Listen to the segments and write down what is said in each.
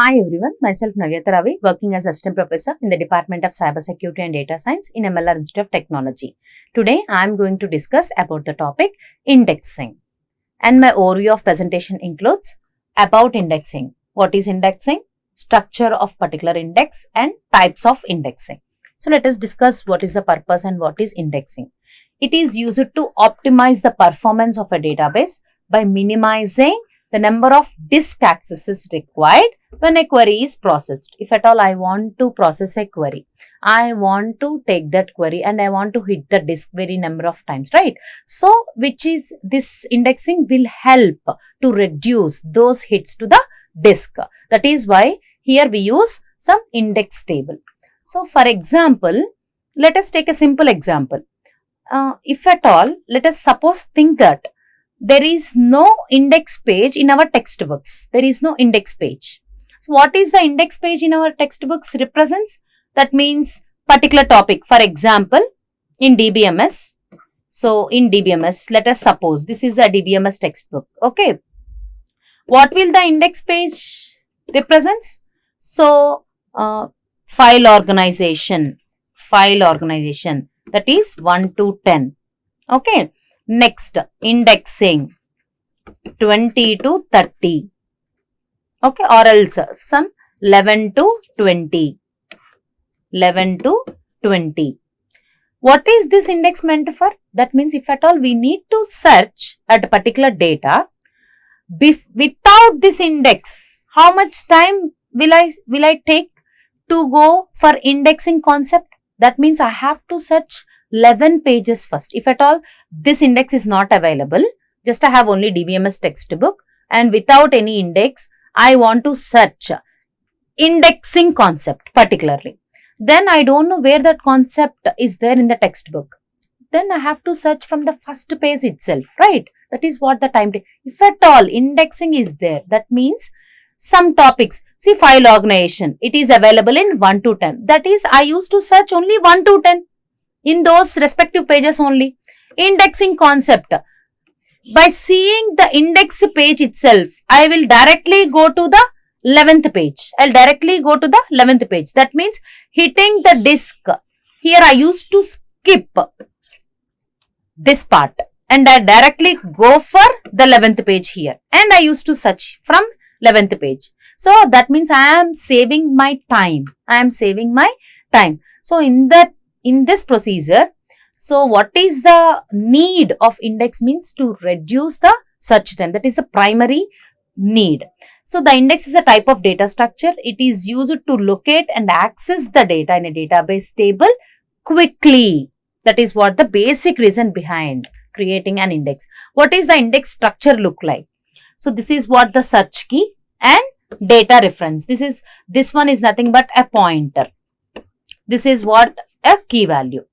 Hi everyone, myself Navyatha, working as Assistant Professor in the Department of Cybersecurity and Data Science in MLR Institute of Technology. Today I am going to discuss about the topic indexing. And my overview of presentation includes about indexing. What is indexing? Structure of particular index and types of indexing. So let us discuss what is the purpose and what is indexing. It is used to optimize the performance of a database by minimizing the number of disk accesses required when a query is processed. If at all I want to process a query, I want to take that query and I want to hit the disk very number of times, right? So, which is this indexing will help to reduce those hits to the disk. That is why here we use some index table. So, for example, let us take a simple example. If at all, let us think that there is no index page in our textbooks. There is no index page. So, what is the index page in our textbooks represents? That means particular topic. For example, in DBMS. So, in DBMS, let us suppose this is the DBMS textbook. Okay. What will the index page represents? So, file organization. That is 1 to 10. Okay. Next, indexing 20 to 30. Okay, or else some 11 to 20. 11 to 20. What is this index meant for? That means if at all we need to search at a particular data, without this index, how much time will I take to go for indexing concept? That means I have to search 11 pages first. If at all this index is not available, just I have only DBMS textbook and without any index, I want to search indexing concept particularly. Then I don't know where that concept is there in the textbook. Then I have to search from the first page itself, right? That is what the time takes. If at all indexing is there, that means some topics. See, file organization, it is available in 1 to 10. That is, I used to search only 1 to 10. In those respective pages only. Indexing concept. By seeing the index page itself, I will directly go to the 11th page. I'll directly go to the 11th page. That means hitting the disk. Here I used to skip this part and I directly go for the 11th page here. And I used to search from 11th page. So that means I am saving my time. So in this procedure, so what is the need of index means to reduce the search time. That is the primary need. So the index is a type of data structure. It is used to locate and access the data in a database table quickly. That is what the basic reason behind creating an index. What is the index structure look like? So this is what the search key and data reference. This one is nothing but a pointer. This is what a key value.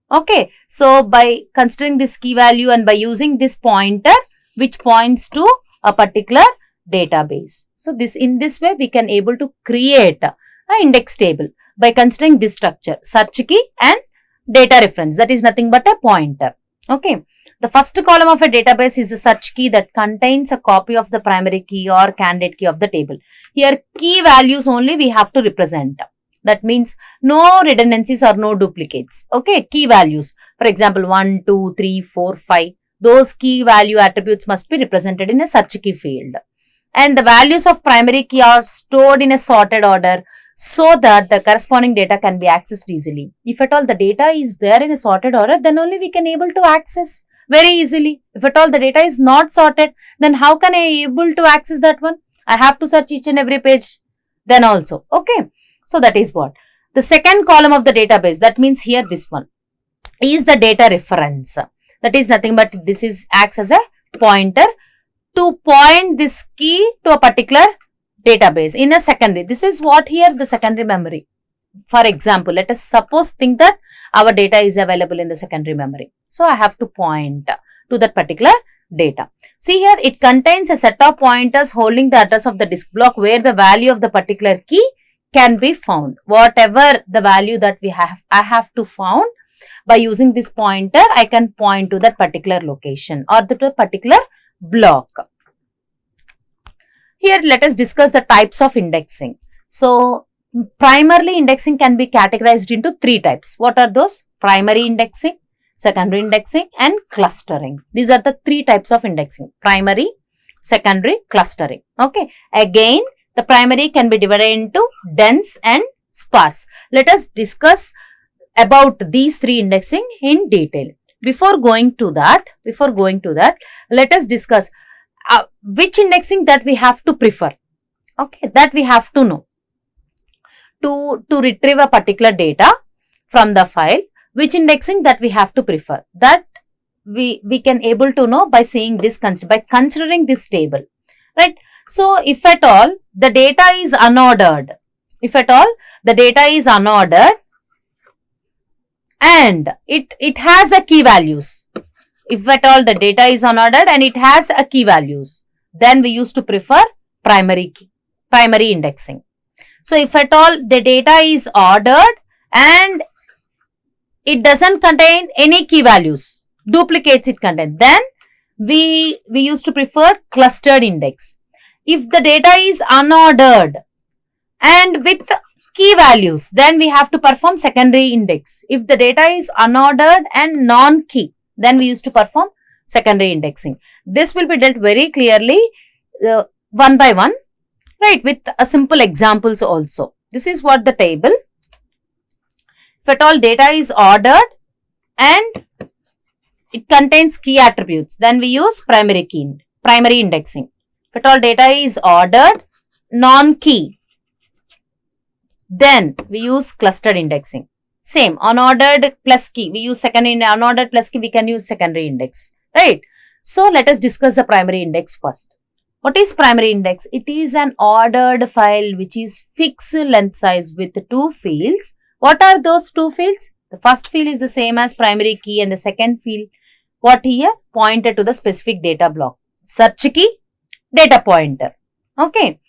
Okay, so by considering this key value and by using this pointer which points to a particular database. So in this way we can able to create an index table by considering this structure, search key and data reference. That is nothing but a pointer. Okay, the first column of a database is the search key that contains a copy of the primary key or candidate key of the table. Here key values only we have to represent. That means no redundancies or no duplicates. Okay, key values. For example, 1, 2, 3, 4, 5. Those key value attributes must be represented in a search key field. And the values of primary key are stored in a sorted order so that the corresponding data can be accessed easily. If at all the data is there in a sorted order, then only we can able to access very easily. If at all the data is not sorted, then how can I able to access that one? I have to search each and every page then also. Okay. So that is what. The second column of the database, that means here this one, is the data reference. That is nothing but this acts as a pointer to point this key to a particular database in a secondary. This is what here the secondary memory. For example, let us think that our data is available in the secondary memory. So I have to point to that particular data. See here, it contains a set of pointers holding the address of the disk block where the value of the particular key can be found. Whatever the value that I have to found by using this pointer, I can point to that particular location or the particular block. Here, let us discuss the types of indexing. So, primarily indexing can be categorized into 3 types. What are those? Primary indexing, secondary indexing, and clustering. These are the 3 types of indexing: primary, secondary, clustering. Okay. Again, the primary can be divided into dense and sparse. Let us discuss about these 3 indexing in detail. Before going to that, let us discuss which indexing that we have to prefer. Okay, that we have to know. To retrieve a particular data from the file, which indexing that we have to prefer. That we can able to know by seeing this, by considering this table, right? So, if at all the data is unordered, and it has a key values, if at all the data is unordered and it has a key values, then we used to prefer primary indexing. So, if at all the data is ordered and it doesn't contain any key values, duplicates it content, then we used to prefer clustered index. If the data is unordered and with key values, then we have to perform secondary index. If the data is unordered and non-key, then we used to perform secondary indexing. This will be dealt very clearly one by one, right, with simple examples also. This is what the table. If at all data is ordered and it contains key attributes, then we use primary indexing. If at all data is ordered, non-key, then we use clustered indexing. Same, unordered plus key, we use unordered plus key, we can use secondary index, right? So, let us discuss the primary index first. What is primary index? It is an ordered file which is fixed length size with 2 fields. What are those 2 fields? The first field is the same as primary key, and the second field, what here? Pointed to the specific data block. Search key, data pointer. Okay.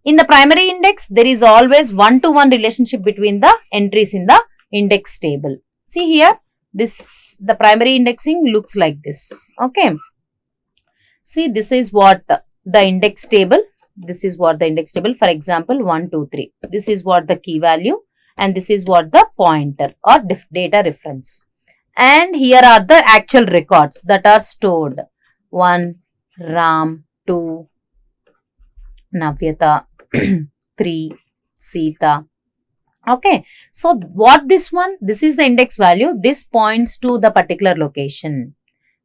In the primary index, there is always one-to-one relationship between the entries in the index table. See here, the primary indexing looks like this. Okay. See, this is what the index table. For example, 1, 2, 3. This is what the key value, and this is what the pointer or data reference. And here are the actual records that are stored. 1, Ram, 2, Navyatha, 3, Sita. Okay. So, what this one? This is the index value. This points to the particular location.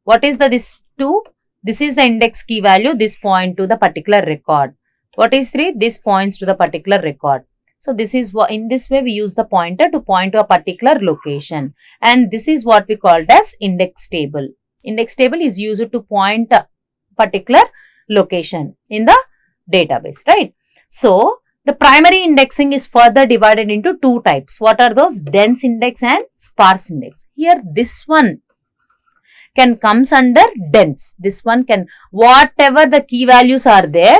What is this 2? This is the index key value. This point to the particular record. What is 3? This points to the particular record. So, this is what, in this way we use the pointer to point to a particular location. And this is what we called as index table. Index table is used to point a particular location in the database, right? So, the primary indexing is further divided into 2 types. What are those? Dense index and sparse index. Here, this one can comes under dense. This one can, whatever the key values are there,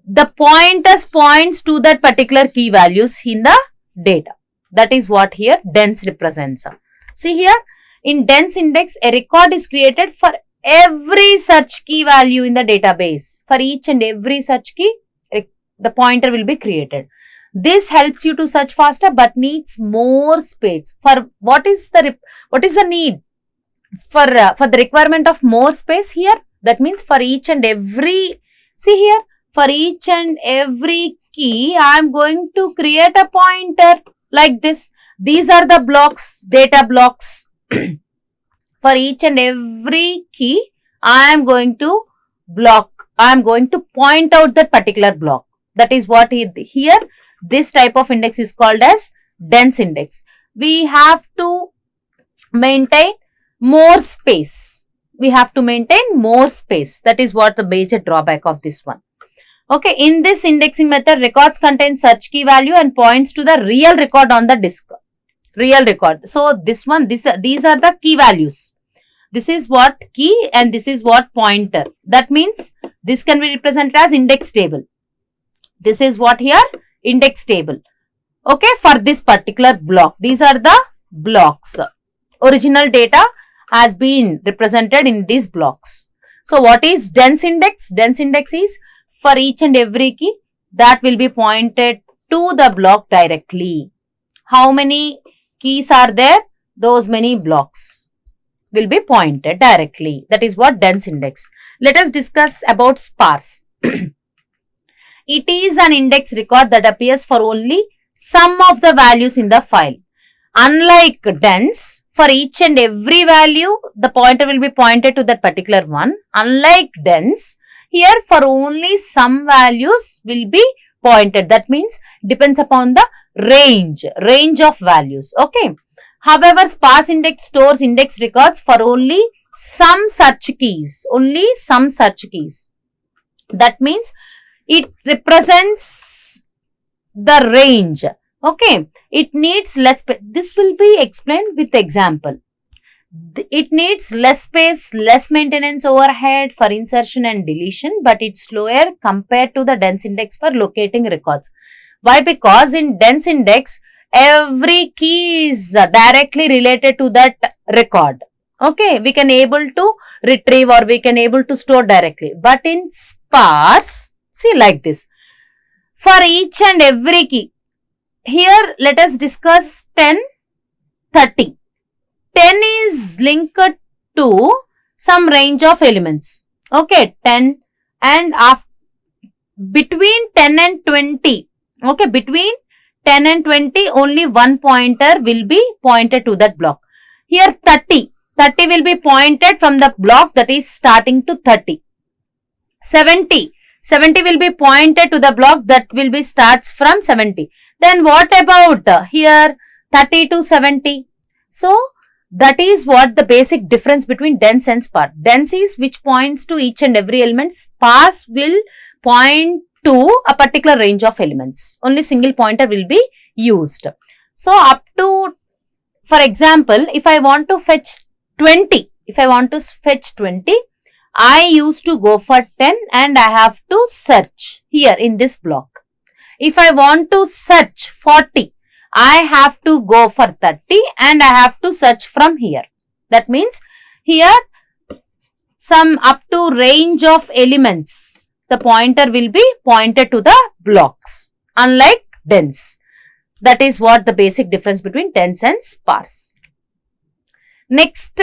the pointers points to that particular key values in the data. That is what here dense represents. See here, in dense index, a record is created for every such key value in the database. For each and every such key, the pointer will be created. This helps you to search faster but needs more space. For what is the need? For the requirement of more space here, that means for each and every, see here, for each and every key, I am going to create a pointer like this. These are the blocks, data blocks. For each and every key, I am going to point out that particular block. That is what here, this type of index is called as dense index. We have to maintain more space. That is what the major drawback of this one. Okay, in this indexing method, records contain search key value and points to the real record on the disk. Real record. So, these are the key values. This is what key and this is what pointer. That means this can be represented as index table. This is what here? Index table. Okay, for this particular block. These are the blocks. Original data has been represented in these blocks. So, what is dense index? Dense index is for each and every key, that will be pointed to the block directly. How many keys are there? Those many blocks will be pointed directly. That is what dense index. Let us discuss about sparse. It is an index record that appears for only some of the values in the file. Unlike dense, for each and every value, the pointer will be pointed to that particular one. Unlike dense, here for only some values will be pointed. That means depends upon the range of values. Okay. However, sparse index stores index records for only some such keys. Only some such keys. That means it represents the range. Okay. It needs less space. This will be explained with example. It needs less space, less maintenance overhead for insertion and deletion, but it's slower compared to the dense index for locating records. Why? Because in dense index, every key is directly related to that record. Okay, we can able to retrieve or we can able to store directly. But in sparse, see like this. For each and every key, here let us discuss 10, 30. 10 is linked to some range of elements. Okay, 10 and between 10 and 20. Okay, between 10 and 20, only one pointer will be pointed to that block. Here 30 will be pointed from the block that is starting to 30. 70 will be pointed to the block that will be starts from 70. Then what about here 30 to 70? So that is what the basic difference between dense and sparse. Dense is which points to each and every element. Sparse will point to a particular range of elements. Only single pointer will be used. So up to, for example, if I want to fetch 20, I used to go for 10 and I have to search here in this block. If I want to search 40, I have to go for 30 and I have to search from here. That means here some up to range of elements, the pointer will be pointed to the blocks, unlike dense. That is what the basic difference between dense and sparse. Next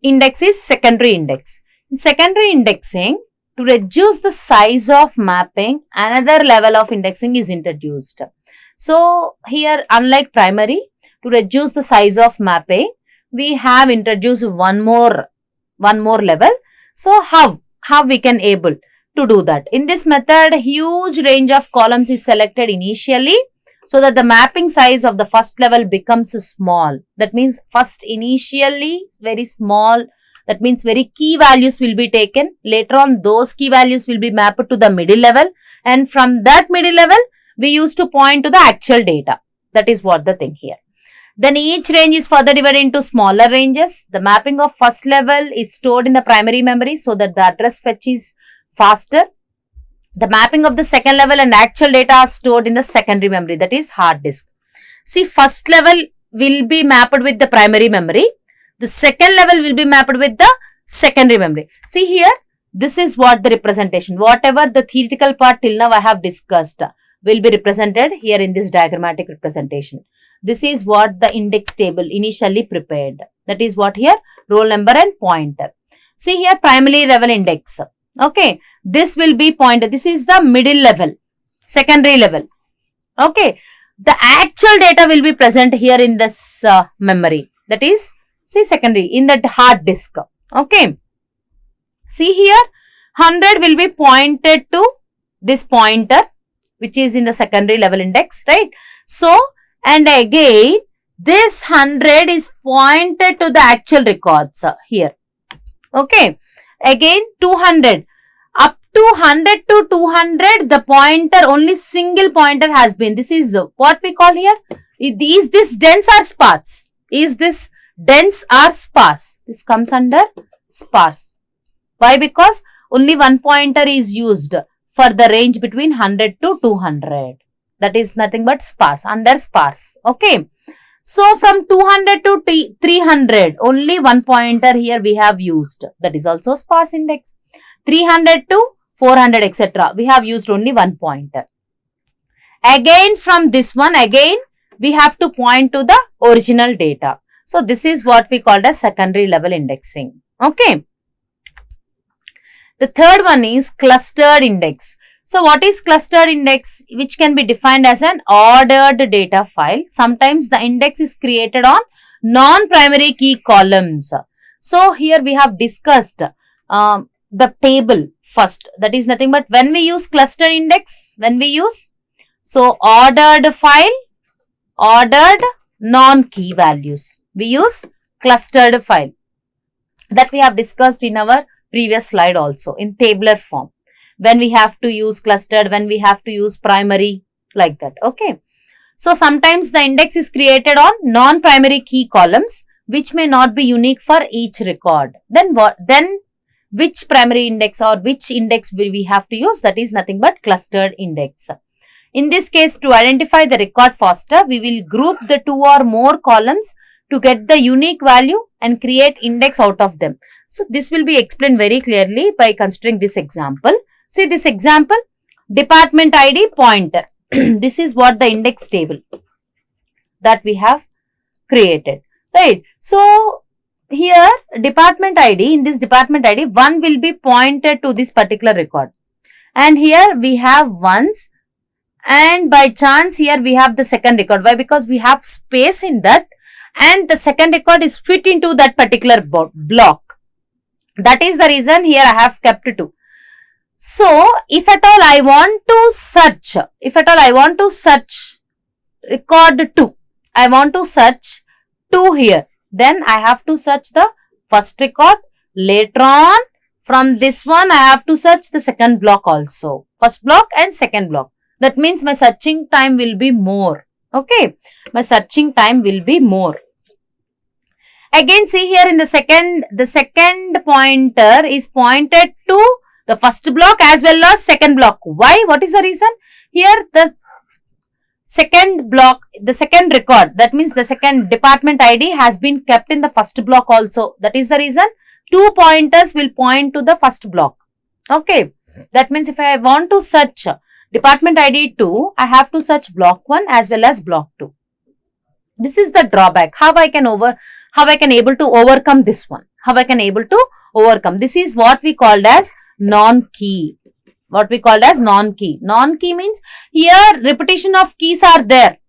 index is secondary index. In secondary indexing, to reduce the size of mapping, another level of indexing is introduced. So here, unlike primary, to reduce the size of mapping, we have introduced one more level. So how we can able to do that? In this method, huge range of columns is selected initially so that the mapping size of the first level becomes small. That means first initially very small. That means very key values will be taken. Later on, those key values will be mapped to the middle level. And from that middle level, we used to point to the actual data. That is what the thing here. Then each range is further divided into smaller ranges. The mapping of first level is stored in the primary memory so that the address fetch is faster. The mapping of the second level and actual data are stored in the secondary memory, that is hard disk. See, first level will be mapped with the primary memory. The second level will be mapped with the secondary memory. See here, this is what the representation. Whatever the theoretical part till now I have discussed will be represented here in this diagrammatic representation. This is what the index table initially prepared. That is what here, roll number and pointer. See here, primary level index. Okay, this will be pointed. This is the middle level, secondary level. Okay, the actual data will be present here in this memory. That is, see, secondary in that hard disk. Okay, see here, 100 will be pointed to this pointer, which is in the secondary level index, right? So, and again, this 100 is pointed to the actual records here. Okay, again 200. Up to 100 to 200, the pointer, only single pointer has been. This is what we call here. Is this dense or sparse? Is this dense or sparse? This comes under sparse. Why? Because only one pointer is used for the range between 100 to 200. That is nothing but sparse, under sparse. Okay. So, from 200 to 300, only one pointer here we have used. That is also sparse index. 300 to 400, etc. We have used only one pointer. Again from this one, again we have to point to the original data. So this is what we called as secondary level indexing. Okay. The third one is clustered index. So what is clustered index? Which can be defined as an ordered data file. Sometimes the index is created on non-primary key columns. So here we have discussed the table first. That is nothing but when we use clustered index, when we use ordered file, ordered non-key values. We use clustered file. That we have discussed in our previous slide also in tabular form. When we have to use clustered, when we have to use primary, like that. Okay. So sometimes the index is created on non-primary key columns, which may not be unique for each record. Then what? Then which primary index or which index will we have to use? That is nothing but clustered index. In this case, to identify the record faster, we will group the 2 or more columns to get the unique value and create index out of them. So this will be explained very clearly by considering this example. See this example, department ID pointer. This is what the index table that we have created, right? So here department ID, in this department ID, 1 will be pointed to this particular record. And here we have ones, and by chance here we have the second record. Why? Because we have space in that, and the second record is fit into that particular block. That is the reason here I have kept 2. So, if at all I want to search record 2, I want to search 2 here, then I have to search the first record. Later on, from this one, I have to search the second block also. First block and second block. That means my searching time will be more. Okay. My searching time will be more. Again, see here in the second pointer is pointed to the first block as well as second block. Why? What is the reason? Here the second block, the second record, that means the second department ID has been kept in the first block also. That is the reason 2 pointers will point to the first block. Okay. That means if I want to search department ID 2, I have to search block 1 as well as block 2. This is the drawback. How I can able to overcome this one? How I can able to overcome? This is what we called as non-key. What we called as non-key. Non-key means here repetition of keys are there.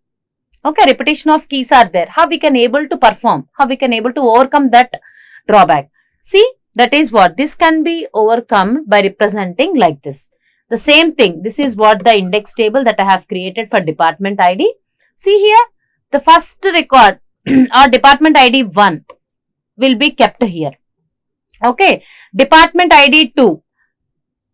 Okay, repetition of keys are there. How we can able to perform? How we can able to overcome that drawback? See, that is what this can be overcome by representing like this. The same thing. This is what the index table that I have created for department ID. See here, the first record or department ID 1 will be kept here. Okay, department ID 2.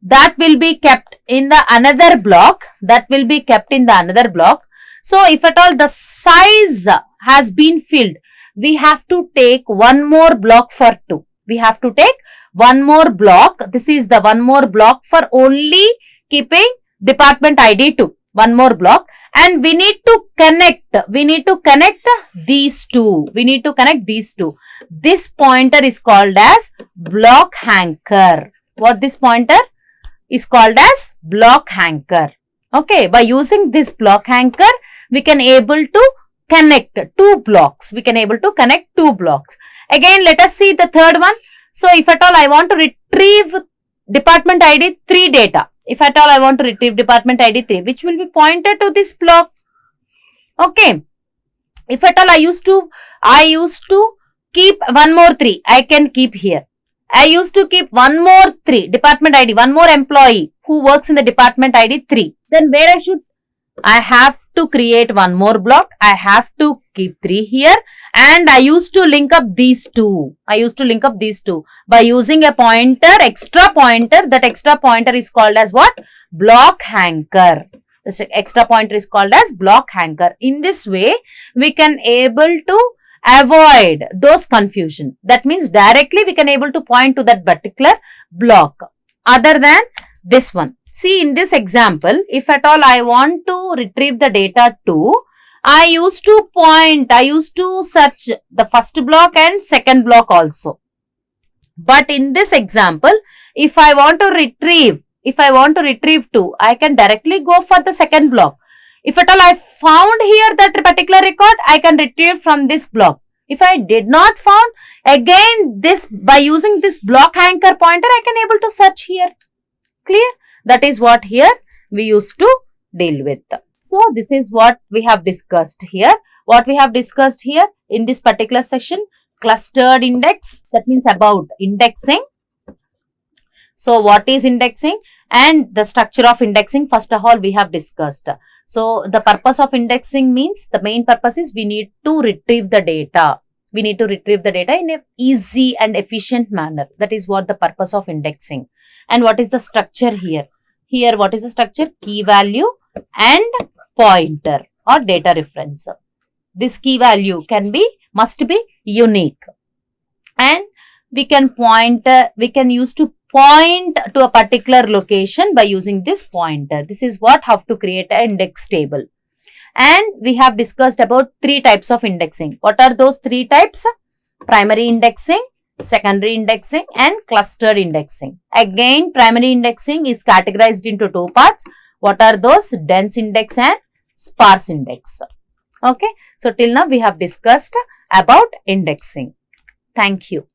That will be kept in the another block. That will be kept in the another block. So, if at all the size has been filled, we have to take one more block for 2. We have to take one more block. This is the one more block for only keeping department ID 2. One more block. And we need to connect these two. We need to connect these two. This pointer is called as block anchor. What this pointer is called as block anchor. Okay, by using this block anchor, we can able to connect 2 blocks. We can able to connect 2 blocks. Again, let us see the third one. So, if at all I want to retrieve department ID 3 data. If at all I want to retrieve department ID 3, which will be pointed to this block. Okay. If at all I used to keep one more 3, I can keep here. I used to keep one more 3, department ID, one more employee who works in the department ID 3. Then where I have to create one more block. I have to keep 3 here, and I used to link up these two. By using a pointer, extra pointer. That extra pointer is called as what? Block anchor. This extra pointer is called as block anchor. In this way, we can able to avoid those confusion. That means directly we can able to point to that particular block other than this one. See, in this example, if at all I want to retrieve the data 2, I used to search the first block and second block also. But in this example, if I want to retrieve If I want to retrieve 2, I can directly go for the second block. If at all I found here that particular record, I can retrieve from this block. If I did not found, again this by using this block anchor pointer, I can able to search here. Clear? That is what here we used to deal with. So this is what we have discussed here. What we have discussed here in this particular section, clustered index, that means about indexing. So what is indexing and the structure of indexing, first of all we have discussed. So the purpose of indexing means, the main purpose is we need to retrieve the data. We need to retrieve the data in an easy and efficient manner. That is what the purpose of indexing. And what is the structure here? Here what is the structure? Key value and pointer or data reference. This key value must be unique, and we can use to point to a particular location by using this pointer. This is how to create an index table. And we have discussed about 3 types of indexing. What are those 3 types? Primary indexing, secondary indexing and clustered indexing. Again, primary indexing is categorized into 2 parts. What are those? Dense index and sparse index. Okay. So till now we have discussed about indexing. Thank you.